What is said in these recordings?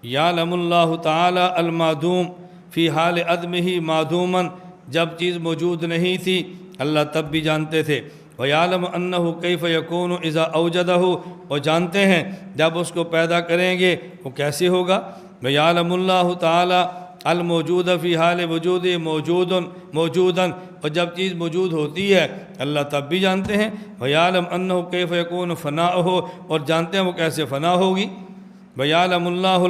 یعلم اللہ تعالی المعدوم فی حال عدمہ معدوما، جب چیز موجود نہیں تھی اللہ تب بھی جانتے تھے۔ وَيَعْلَمُ أَنَّهُ كَيْفَ يَكُونُ إِذَا أَوْجَدَهُ، اور جانتے ہیں جب اس کو پیدا کریں گے وہ کیسے ہوگا۔ وَيَعْلَمُ اللَّهُ تَعَالَى الْمَوْجُودَ فِي حَالِ وُجُودِهِ موجوداً، اور جب چیز موجود ہوتی ہے اللہ تب بھی جانتے ہیں۔ وَيَعْلَمُ أَنَّهُ كَيْفَ يَكُونُ فَنَاؤُهُ، اور جانتے ہیں وہ کیسے فنا ہوگی۔ وَيَعْلَمُ اللَّهُ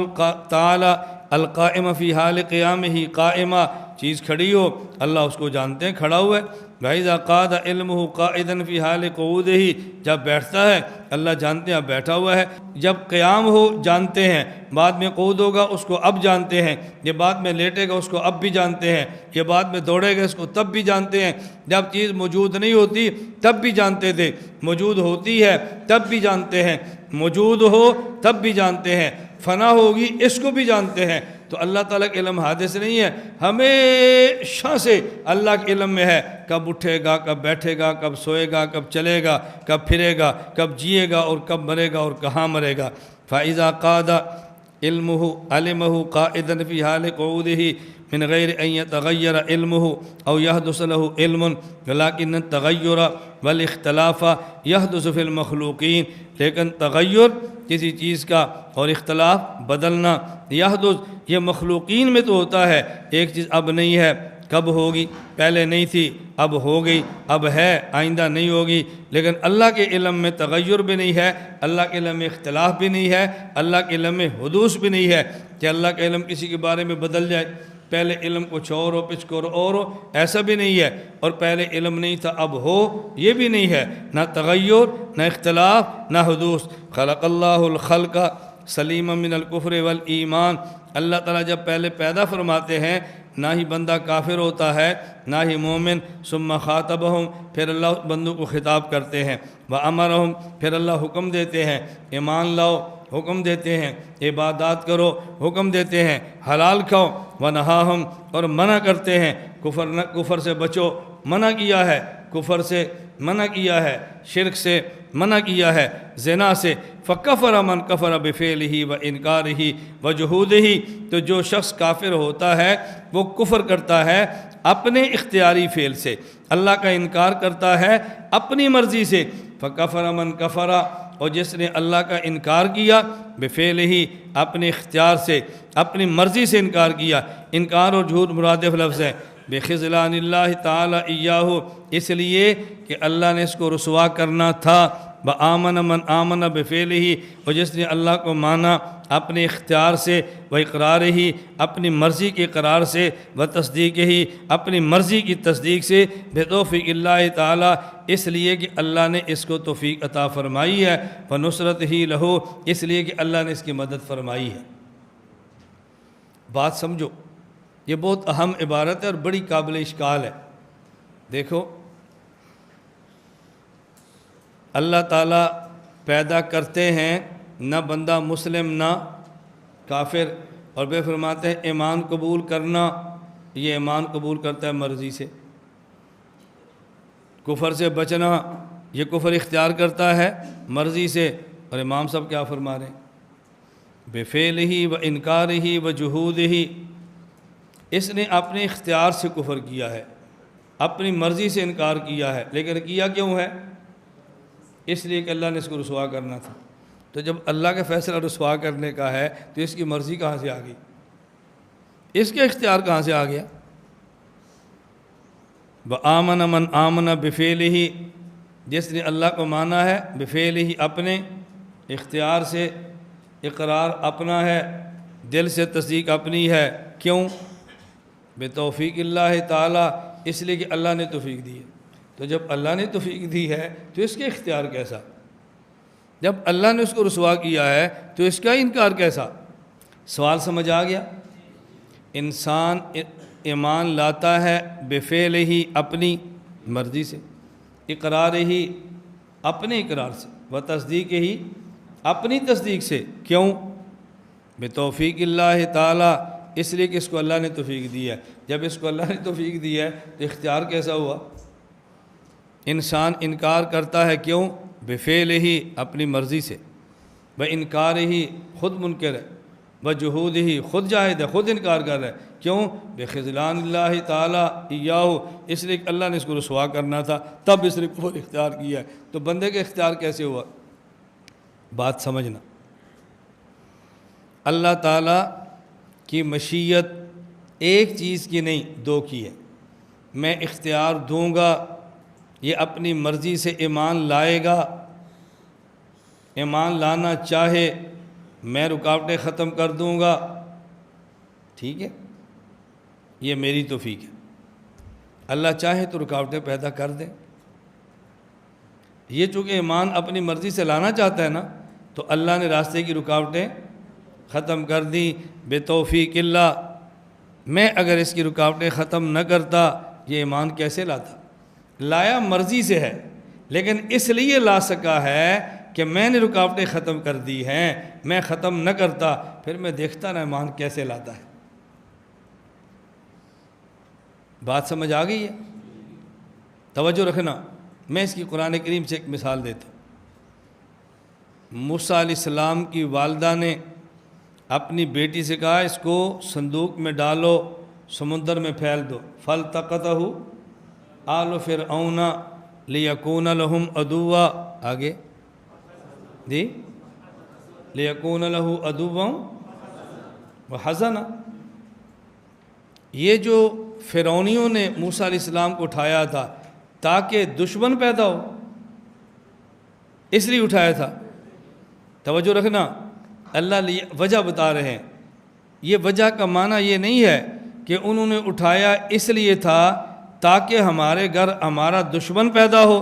تَعَالَى القائم فی حال قیامہ قائمہ، چیز کھڑی ہو اللہ اس کو جانتے ہیں کھڑا ہوا ہے۔ وَإِذَا قَعَدَ عِلْمُهُ قَائِدًا فی حال قعودہ، جب بیٹھتا ہے اللہ جانتے ہیں اب بیٹھا ہوا ہے۔ جب قیام ہو جانتے ہیں، بعد میں قعود ہوگا اس کو اب جانتے ہیں، یہ بعد میں لیٹے گا اس کو اب بھی جانتے ہیں، یہ بعد میں دوڑے گا اس کو تب بھی جانتے ہیں۔ جب چیز موجود نہیں ہوتی تب بھی جانتے تھے، موجود ہوتی ہے تب بھی جانتے ہیں، موجود ہو تب بھی جانتے ہیں، فنا ہوگی اس کو بھی جانتے ہیں۔ تو اللہ تعالیٰ کا علم حادث نہیں ہے، ہمیشہ سے اللہ کے علم میں ہے، کب اٹھے گا، کب بیٹھے گا، کب سوئے گا، کب چلے گا، کب پھرے گا، کب جیے گا اور کب مرے گا اور کہاں مرے گا۔ فَإِذَا قَعَدَ عِلْمُهُ عَلِمَهُ قَائِدًا فِي حَالِ قُعُودِهِ من غیر ان یتغیر علمہ او یحدث له علم، ولکن التغیر والاختلاف یحدث فی المخلوقین، لیکن تغیر کسی چیز کا اور اختلاف بدلنا یحدث یہ مخلوقین میں تو ہوتا ہے، ایک چیز اب نہیں ہے کب ہوگی، پہلے نہیں تھی اب ہو گئی، اب ہے آئندہ نہیں ہوگی، لیکن اللہ کے علم میں تغیر بھی نہیں ہے، اللہ کے علم میں اختلاف بھی نہیں ہے، اللہ کے علم میں حدوث بھی نہیں ہے کہ اللہ کا علم کسی کے بارے میں بدل جائے، پہلے علم کچھ اور ہو پچھ اور ہو، ایسا بھی نہیں ہے، اور پہلے علم نہیں تھا اب ہو یہ بھی نہیں ہے، نہ تغیر نہ اختلاف نہ حدوث۔ خلق اللہ الخلق سلیما من الکفر والایمان، اللہ تعالیٰ جب پہلے پیدا فرماتے ہیں نہ ہی بندہ کافر ہوتا ہے نہ ہی مومن، ثم خاطبہم پھر اللہ بندوں کو خطاب کرتے ہیں، وامرہم پھر اللہ حکم دیتے ہیں ایمان لاؤ، حکم دیتے ہیں عبادات کرو، حکم دیتے ہیں حلال کھاؤ، ونہاہم اور منع کرتے ہیں کفر سے بچو، منع کیا ہے کفر سے، منع کیا ہے شرک سے، منع کیا ہے زنا سے۔ فکفر من کفر بفعلہ و انکارہ و جحودہ، تو جو شخص کافر ہوتا ہے وہ کفر کرتا ہے اپنے اختیاری فعل سے، اللہ کا انکار کرتا ہے اپنی مرضی سے۔ فکفر من کفر، اور جس نے اللہ کا انکار کیا بفعلہ اپنے اختیار سے، اپنی مرضی سے انکار کیا، انکار اور جھوٹ مرادف لفظ ہے، بخذلان اللہ تعالی ایاہ، اس لیے کہ اللہ نے اس کو رسوا کرنا تھا، وآمن من آمن بفعلہ، اور جس نے اللہ کو مانا اپنے اختیار سے، و اقرارہ اپنی مرضی کے اقرار سے، و تصدیقہ اپنی مرضی کی تصدیق سے، بتوفیق اللہ تعالی، اس لیے کہ اللہ نے اس کو توفیق عطا فرمائی ہے، ونصرتہ لہ، اس لیے کہ اللہ نے اس کی مدد فرمائی ہے۔ بات سمجھو، یہ بہت اہم عبارت ہے اور بڑی قابل اشکال ہے۔ دیکھو اللہ تعالیٰ پیدا کرتے ہیں، نہ بندہ مسلم نہ کافر، اور بے فرماتے ہیں ایمان قبول کرنا، یہ ایمان قبول کرتا ہے مرضی سے، کفر سے بچنا یہ کفر اختیار کرتا ہے مرضی سے، اور امام صاحب کیا فرما رہے ہیں بفعلہ و انکارہ و جحودہ، اس نے اپنے اختیار سے کفر کیا ہے، اپنی مرضی سے انکار کیا ہے، لیکن کیا کیوں ہے؟ اس لیے کہ اللہ نے اس کو رسوا کرنا تھا۔ تو جب اللہ کا فیصلہ رسوا کرنے کا ہے تو اس کی مرضی کہاں سے آ گئی، اس کے اختیار کہاں سے آ گیا؟ وآمن من آمن بفعلہ، جس نے اللہ کو مانا ہے بفعلہ اپنے اختیار سے، اقرار اپنا ہے، دل سے تصدیق اپنی ہے، کیوں؟ بتوفیق اللہ تعالی، اس لیے کہ اللہ نے توفیق دی ہے۔ تو جب اللہ نے توفیق دی ہے تو اس کے اختیار کیسا؟ جب اللہ نے اس کو رسوا کیا ہے تو اس کا انکار کیسا؟ سوال سمجھ آ گیا؟ انسان ایمان لاتا ہے بفعلہ اپنی مرضی سے، اقرارہ اپنے اقرار سے، و تصدیقہ اپنی تصدیق سے، کیوں؟ بتوفیق اللہ تعالی، اس لیے کہ اس کو اللہ نے توفیق دی ہے۔ جب اس کو اللہ نے توفیق دی ہے تو اختیار کیسا ہوا؟ انسان انکار کرتا ہے کیوں؟ بفعلہ اپنی مرضی سے، انکارہ خود منکر ہے، وجہودہ، خود جاہد ہے، خود انکار کر رہا ہے، کیوں؟ بخذلان اللہ تعالیٰ ایاہو، اس لیے کہ اللہ نے اس کو رسوا کرنا تھا، تب اس نے کفر اختیار کیا ہے۔ تو بندے کا اختیار کیسے ہوا؟ بات سمجھنا، اللہ تعالیٰ کی مشیت ایک چیز کی نہیں، دو کی ہے۔ میں اختیار دوں گا، یہ اپنی مرضی سے ایمان لائے گا، ایمان لانا چاہے میں رکاوٹیں ختم کر دوں گا، ٹھیک ہے، یہ میری توفیق ہے۔ اللہ چاہے تو رکاوٹیں پیدا کر دے، یہ چونکہ ایمان اپنی مرضی سے لانا چاہتا ہے نا، تو اللہ نے راستے کی رکاوٹیں ختم کر دیں بتوفیق اللہ۔ میں اگر اس کی رکاوٹیں ختم نہ کرتا، یہ ایمان کیسے لاتا؟ لایا مرضی سے ہے، لیکن اس لیے لا سکا ہے کہ میں نے رکاوٹیں ختم کر دی ہیں، میں ختم نہ کرتا پھر میں دیکھتا نا ایمان کیسے لاتا ہے۔ بات سمجھ آ گئی ہے؟ توجہ رکھنا، میں اس کی قرآن کریم سے ایک مثال دیتا ہوں۔ موسیٰ علیہ السلام کی والدہ نے اپنی بیٹی سے کہا اس کو صندوق میں ڈالو، سمندر میں پھیل دو، فَالْتَقَطَهُ آلُ فِرْعَوْنَ لِيَكُونَ لَهُمْ عَدُوًّا، آگے جی، لِيَكُونَ لَهُ عَدُوًّا وَحَزَنًا۔ یہ جو فرعونیوں نے موسیٰ علیہ السلام کو اٹھایا تھا تاکہ دشمن پیدا ہو، اس لیے اٹھایا تھا۔ توجہ رکھنا، اللہ وجہ بتا رہے ہیں، یہ وجہ کا معنی یہ نہیں ہے کہ انہوں نے اٹھایا اس لیے تھا تاکہ ہمارے گھر ہمارا دشمن پیدا ہو۔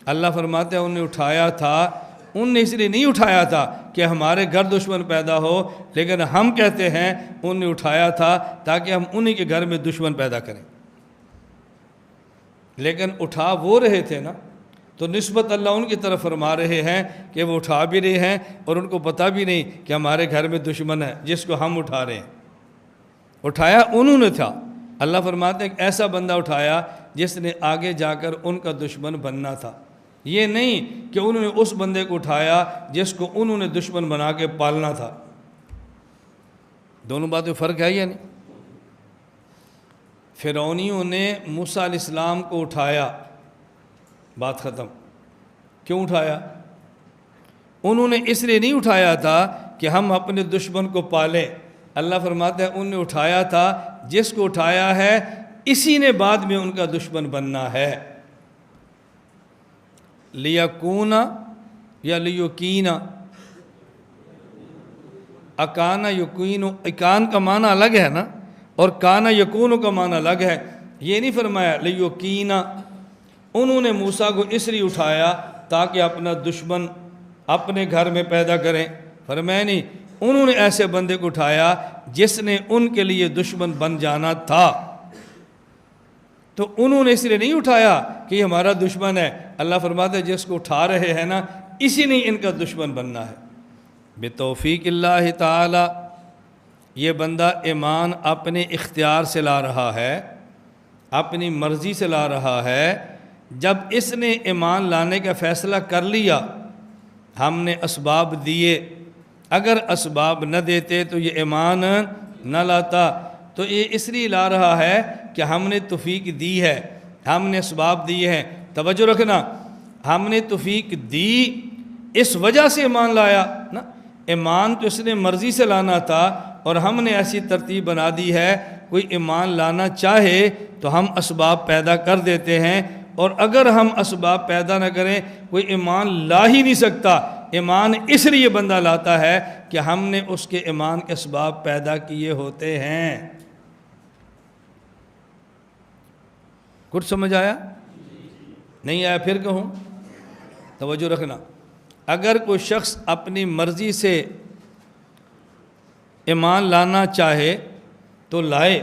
اللہ فرماتے ہیں انہوں نے اٹھایا تھا، ان نے اس لیے نہیں اٹھایا تھا کہ ہمارے گھر دشمن پیدا ہو، لیکن ہم کہتے ہیں انہوں نے اٹھایا تھا تاکہ ہم انہی کے گھر میں دشمن پیدا کریں۔ لیکن اٹھا وہ رہے تھے نا، تو نسبت اللہ ان کی طرف فرما رہے ہیں کہ وہ اٹھا بھی رہے ہیں اور ان کو پتہ بھی نہیں کہ ہمارے گھر میں دشمن ہے جس کو ہم اٹھا رہے ہیں۔ اٹھایا انہوں نے تھا، اللہ فرماتے ہیں ایک ایسا بندہ اٹھایا جس نے آگے جا کر ان کا دشمن بننا تھا، یہ نہیں کہ انہوں نے اس بندے کو اٹھایا جس کو انہوں نے دشمن بنا کے پالنا تھا۔ دونوں باتیں فرق ہے یا نہیں؟ فرعونیوں نے موسیٰ علیہ السلام کو اٹھایا، بات ختم۔ کیوں اٹھایا؟ انہوں نے اس لیے نہیں اٹھایا تھا کہ ہم اپنے دشمن کو پالیں، اللہ فرماتا ہے انہوں نے اٹھایا تھا جس کو اٹھایا ہے اسی نے بعد میں ان کا دشمن بننا ہے۔ لیکون یا لیکین، اکانا یقین، اکان کا معنی الگ ہے نا، اور کانا یکون کا معنی الگ ہے۔ یہ نہیں فرمایا لیکین، انہوں نے موسیٰ کو اس لیے اٹھایا تاکہ اپنا دشمن اپنے گھر میں پیدا کریں، فرمایا نہیں، انہوں نے ایسے بندے کو اٹھایا جس نے ان کے لیے دشمن بن جانا تھا۔ تو انہوں نے اس لیے نہیں اٹھایا کہ یہ ہمارا دشمن ہے، اللہ فرماتا ہے جس کو اٹھا رہے ہیں نا اسی نے ان کا دشمن بننا ہے۔ بتوفیق اللہ تعالی، یہ بندہ ایمان اپنے اختیار سے لا رہا ہے، اپنی مرضی سے لا رہا ہے۔ جب اس نے ایمان لانے کا فیصلہ کر لیا، ہم نے اسباب دیے، اگر اسباب نہ دیتے تو یہ ایمان نہ لاتا۔ تو یہ اس لیے لا رہا ہے کہ ہم نے توفیق دی ہے، ہم نے اسباب دیے ہیں۔ توجہ رکھنا، ہم نے توفیق دی اس وجہ سے ایمان لایا نا، ایمان تو اس نے مرضی سے لانا تھا اور ہم نے ایسی ترتیب بنا دی ہے، کوئی ایمان لانا چاہے تو ہم اسباب پیدا کر دیتے ہیں، اور اگر ہم اسباب پیدا نہ کریں کوئی ایمان لا ہی نہیں سکتا۔ ایمان اس لیے بندہ لاتا ہے کہ ہم نے اس کے ایمان کے اسباب پیدا کیے ہوتے ہیں۔ کچھ سمجھ آیا؟ نہیں آیا پھر کہوں؟ توجہ رکھنا، اگر کوئی شخص اپنی مرضی سے ایمان لانا چاہے تو لائے،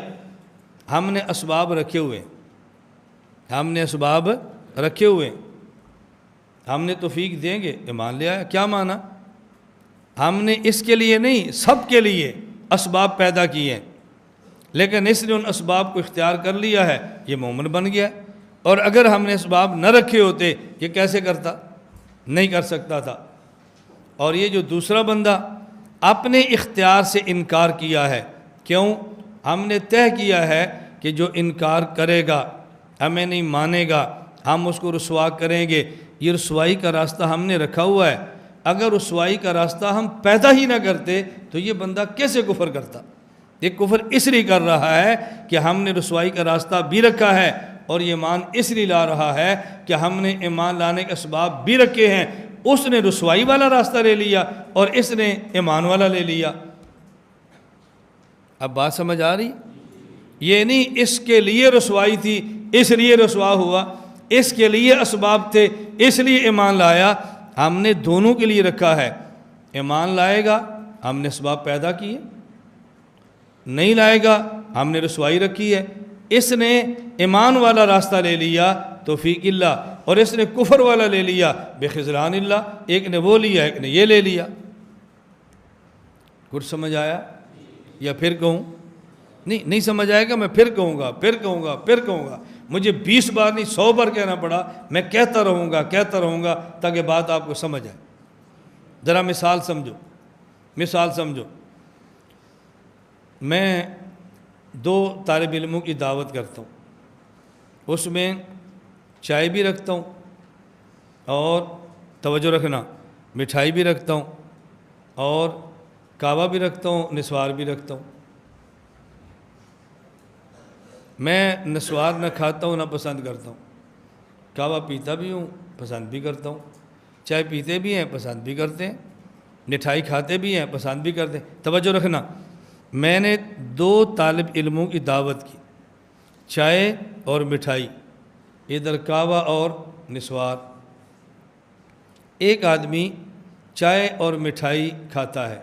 ہم نے اسباب رکھے ہوئے، ہم نے اسباب رکھے ہوئے، ہم نے توفیق دیں گے، ایمان لے آیا۔ کیا معنی؟ ہم نے اس کے لیے نہیں، سب کے لیے اسباب پیدا کیے ہیں، لیکن اس نے ان اسباب کو اختیار کر لیا ہے، یہ مومن بن گیا۔ اور اگر ہم نے اسباب نہ رکھے ہوتے یہ کیسے کرتا؟ نہیں کر سکتا تھا۔ اور یہ جو دوسرا بندہ اپنے اختیار سے انکار کیا ہے۔ کیوں؟ ہم نے طے کیا ہے کہ جو انکار کرے گا، ہمیں نہیں مانے گا، ہم اس کو رسوا کریں گے۔ یہ رسوائی کا راستہ ہم نے رکھا ہوا ہے۔ اگر رسوائی کا راستہ ہم پیدا ہی نہ کرتے تو یہ بندہ کیسے کفر کرتا؟ یہ کفر اس لیے کر رہا ہے کہ ہم نے رسوائی کا راستہ بھی رکھا ہے، اور یہ ایمان اس لیے لا رہا ہے کہ ہم نے ایمان لانے کے اسباب بھی رکھے ہیں۔ اس نے رسوائی والا راستہ لے لیا اور اس نے ایمان والا لے لیا۔ اب بات سمجھ آ رہی؟ یہ نہیں اس کے لیے رسوائی تھی اس لیے رسوا ہوا، اس کے لیے اسباب تھے اس لیے ایمان لایا۔ ہم نے دونوں کے لیے رکھا ہے۔ ایمان لائے گا، ہم نے اسباب پیدا کیے، نہیں لائے گا، ہم نے رسوائی رکھی ہے۔ اس نے ایمان والا راستہ لے لیا توفیق اللہ، اور اس نے کفر والا لے لیا بخذلان اللہ۔ ایک نے وہ لیا، ایک نے یہ لے لیا۔ کچھ سمجھ آیا؟ یا پھر کہوں؟ نہیں سمجھ آئے گا، میں پھر کہوں گا۔ مجھے 20 بار نہیں 100 بار کہنا پڑا، میں کہتا رہوں گا تاکہ بات آپ کو سمجھ آئے۔ ذرا مثال سمجھو۔ میں 2 طالب علموں کی دعوت کرتا ہوں، اس میں چائے بھی رکھتا ہوں اور توجہ رکھنا مٹھائی بھی رکھتا ہوں اور کعوہ بھی رکھتا ہوں، نسوار بھی رکھتا ہوں۔ میں نسوار نہ کھاتا ہوں نہ پسند کرتا ہوں، کعوہ پیتا بھی ہوں پسند بھی کرتا ہوں، چائے پیتے بھی ہیں پسند بھی کرتے ہیں، مٹھائی کھاتے بھی ہیں پسند بھی کرتے ہیں۔ توجہ رکھنا، میں نے 2 طالب علموں کی دعوت کی، چائے اور مٹھائی، ادھر کعوہ اور نسوار۔ ایک آدمی چائے اور مٹھائی کھاتا ہے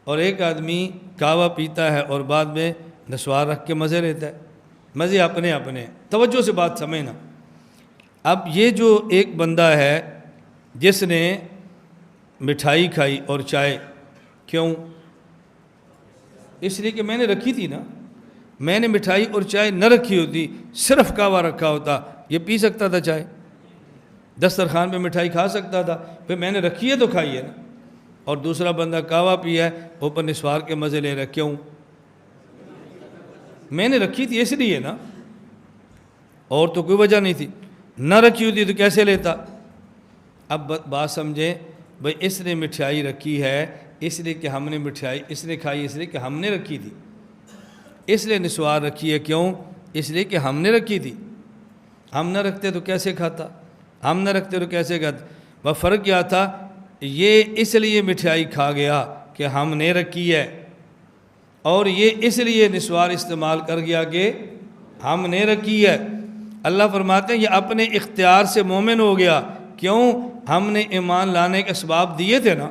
اور ایک آدمی کعوہ پیتا ہے اور بعد میں نسوار رکھ کے مزے لیتا ہے۔ مزے اپنے اپنے، توجہ سے بات سمجھنا۔ اب یہ جو ایک بندہ ہے جس نے مٹھائی کھائی اور چائے، کیوں؟ اس لیے کہ میں نے رکھی تھی نا۔ میں نے مٹھائی اور چائے نہ رکھی ہوتی، صرف کعوہ رکھا ہوتا، یہ پی سکتا تھا چائے، دسترخوان پہ مٹھائی کھا سکتا تھا، پھر میں نے رکھی ہے تو کھائی ہے نا۔ اور دوسرا بندہ کعوہ پیا ہے، اوپر نسوار کے مزے لے رہا ہے، کیوں؟ میں نے رکھی تھی اس لیے نا، اور تو کوئی وجہ نہیں تھی۔ نہ رکھی ہوتی تو کیسے لیتا؟ اب بات سمجھیں بھئی، اس نے مٹھائی رکھی ہے اس لیے کہ ہم نے مٹھائی اس لیے کھائی اس لیے کہ ہم نے رکھی تھی، اس لیے نسوار رکھی ہے، کیوں؟ اس لیے کہ ہم نے رکھی تھی۔ ہم نہ رکھتے تو کیسے کھاتا؟ وہ فرق کیا تھا؟ یہ اس لیے مٹھائی کھا گیا کہ ہم نے رکھی ہے، اور یہ اس لیے نسوار استعمال کر گیا کہ ہم نے رکھی ہے۔ اللہ فرماتے ہیں یہ اپنے اختیار سے مومن ہو گیا، کیوں؟ ہم نے ایمان لانے کے اسباب دیے تھے نا،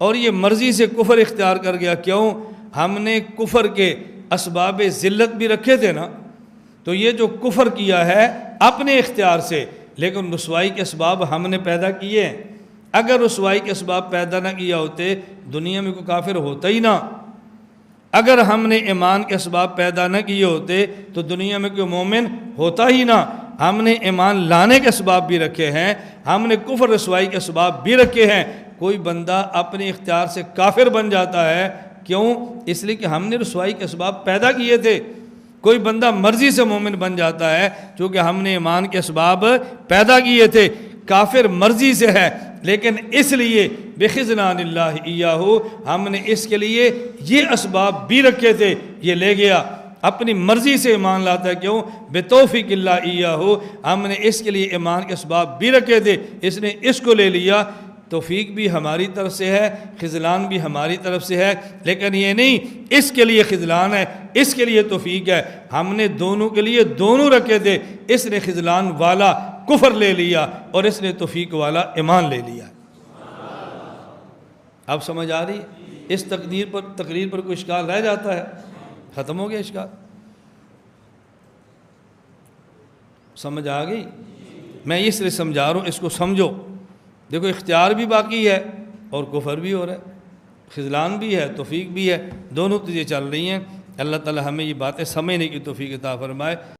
اور یہ مرضی سے کفر اختیار کر گیا، کیوں؟ ہم نے کفر کے اسباب ذلت بھی رکھے تھے نا۔ تو یہ جو کفر کیا ہے اپنے اختیار سے، لیکن رسوائی کے اسباب ہم نے پیدا کیے ہیں۔ اگر رسوائی کے اسباب پیدا نہ کیا ہوتے دنیا میں کوئی کافر ہوتا ہی نہ۔ اگر ہم نے ایمان کے اسباب پیدا نہ کیے ہوتے تو دنیا میں کوئی مومن ہوتا ہی نہ۔ ہم نے ایمان لانے کے اسباب بھی رکھے ہیں، ہم نے کفر رسوائی کے اسباب بھی رکھے ہیں۔ کوئی بندہ اپنے اختیار سے کافر بن جاتا ہے، کیوں؟ اس لیے کہ ہم نے رسوائی کے اسباب پیدا کیے تھے۔ کوئی بندہ مرضی سے مومن بن جاتا ہے چونکہ ہم نے ایمان کے اسباب پیدا کیے تھے۔ کافر مرضی سے ہے، لیکن اس لیے بخذلان اللہ ایاہ، ہم نے اس کے لیے یہ اسباب بھی رکھے تھے، یہ لے گیا، اپنی مرضی سے ایمان لاتا ہے، کیوں؟ بتوفیق اللہ ایاہ، ہم نے اس کے لیے ایمان کے اسباب بھی رکھے تھے، اس نے اس کو لے لیا۔ توفیق بھی ہماری طرف سے ہے، خذلان بھی ہماری طرف سے ہے، لیکن یہ نہیں اس کے لیے خذلان ہے اس کے لیے توفیق ہے۔ ہم نے دونوں کے لیے دونوں رکھے تھے، اس نے خذلان والا کفر لے لیا اور اس نے توفیق والا ایمان لے لیا۔ اب سمجھ آ رہی ہے؟ اس تقریر پر کوئی اشکال رہ جاتا ہے؟ ختم ہو گیا اشکال؟ سمجھ آ گئی؟ میں اس لیے سمجھا رہا ہوں، اس کو سمجھو۔ دیکھو اختیار بھی باقی ہے اور کفر بھی ہو رہا ہے، خذلان بھی ہے، توفیق بھی ہے، دونوں چیزیں چل رہی ہیں۔ اللہ تعالی ہمیں یہ باتیں سمجھنے کی توفیق عطا فرمائے۔